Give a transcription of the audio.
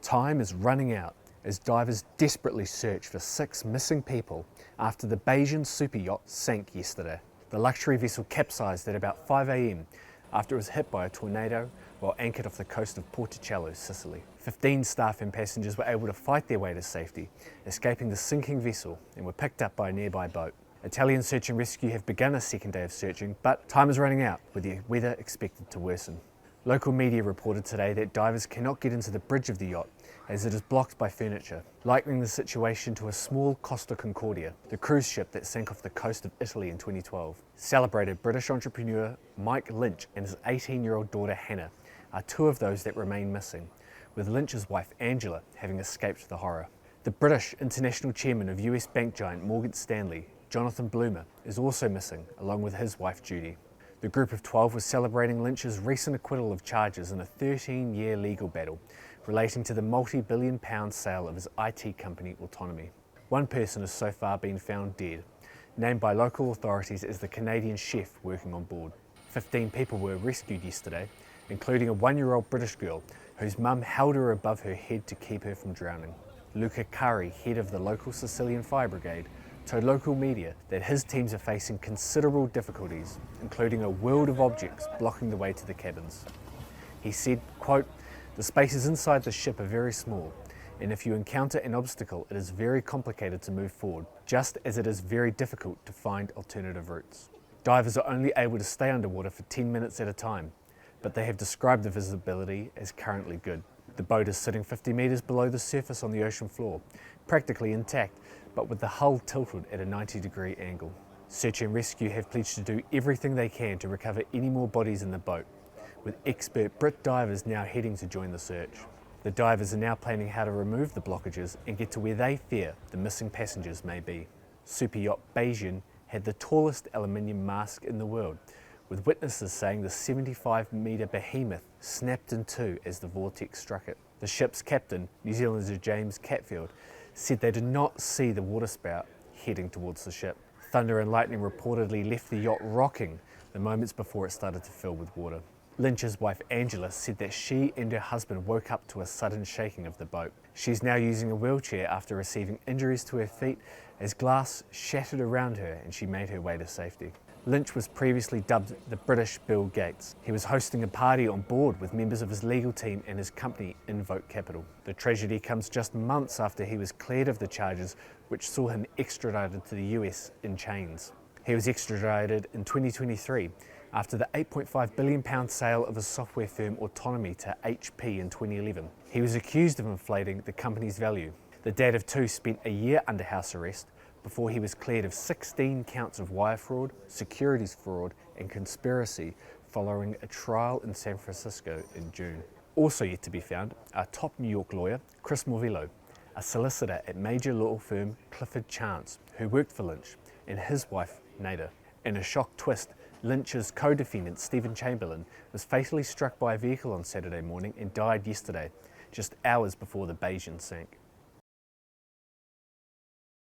Time is running out as divers desperately search for 6 missing people after the Bayesian superyacht sank yesterday. The luxury vessel capsized at about 5 a.m. after it was hit by a tornado while anchored off the coast of Porticello, Sicily. 15 staff and passengers were able to fight their way to safety, escaping the sinking vessel, and were picked up by a nearby boat. Italian search and rescue have begun a second day of searching, but time is running out with the weather expected to worsen. Local media reported today that divers cannot get into the bridge of the yacht as it is blocked by furniture, likening the situation to a small Costa Concordia, the cruise ship that sank off the coast of Italy in 2012. Celebrated British entrepreneur Mike Lynch and his 18-year-old daughter Hannah are 2 of those that remain missing, with Lynch's wife Angela having escaped the horror. The British international chairman of US bank giant Morgan Stanley, Jonathan Bloomer, is also missing, along with his wife Judy. The group of 12 was celebrating Lynch's recent acquittal of charges in a 13-year legal battle relating to the multi-billion-pound sale of his IT company Autonomy. 1 person has so far been found dead, named by local authorities as the Canadian chef working on board. 15 people were rescued yesterday, including a 1-year-old British girl whose mum held her above her head to keep her from drowning. Luca Cari, head of the local Sicilian Fire Brigade, told local media that his teams are facing considerable difficulties, including a world of objects blocking the way to the cabins. He said, quote, "The spaces inside the ship are very small, and if you encounter an obstacle, it is very complicated to move forward, just as it is very difficult to find alternative routes." Divers are only able to stay underwater for 10 minutes at a time, but they have described the visibility as currently good. The boat is sitting 50 metres below the surface on the ocean floor, practically intact, but with the hull tilted at a 90-degree angle. Search and rescue have pledged to do everything they can to recover any more bodies in the boat, with expert Brit divers now heading to join the search. The divers are now planning how to remove the blockages and get to where they fear the missing passengers may be. Superyacht Bayesian had the tallest aluminium mast in the world, with witnesses saying the 75-metre behemoth snapped in 2 as the vortex struck it. The ship's captain, New Zealander James Catfield, said they did not see the waterspout heading towards the ship. Thunder and lightning reportedly left the yacht rocking the moments before it started to fill with water. Lynch's wife Angela said that she and her husband woke up to a sudden shaking of the boat. She's now using a wheelchair after receiving injuries to her feet as glass shattered around her and she made her way to safety. Lynch was previously dubbed the British Bill Gates. He was hosting a party on board with members of his legal team and his company Invoke Capital. The tragedy comes just months after he was cleared of the charges which saw him extradited to the US in chains. He was extradited in 2023 after the £8.5 billion sale of his software firm Autonomy to HP in 2011. He was accused of inflating the company's value. The dad of 2 spent a year under house arrest before he was cleared of 16 counts of wire fraud, securities fraud and conspiracy following a trial in San Francisco in June. Also yet to be found are top New York lawyer Chris Morvillo, a solicitor at major law firm Clifford Chance who worked for Lynch, and his wife Nada. In a shock twist, Lynch's co-defendant Stephen Chamberlain was fatally struck by a vehicle on Saturday morning and died yesterday, just hours before the Bayesian sank.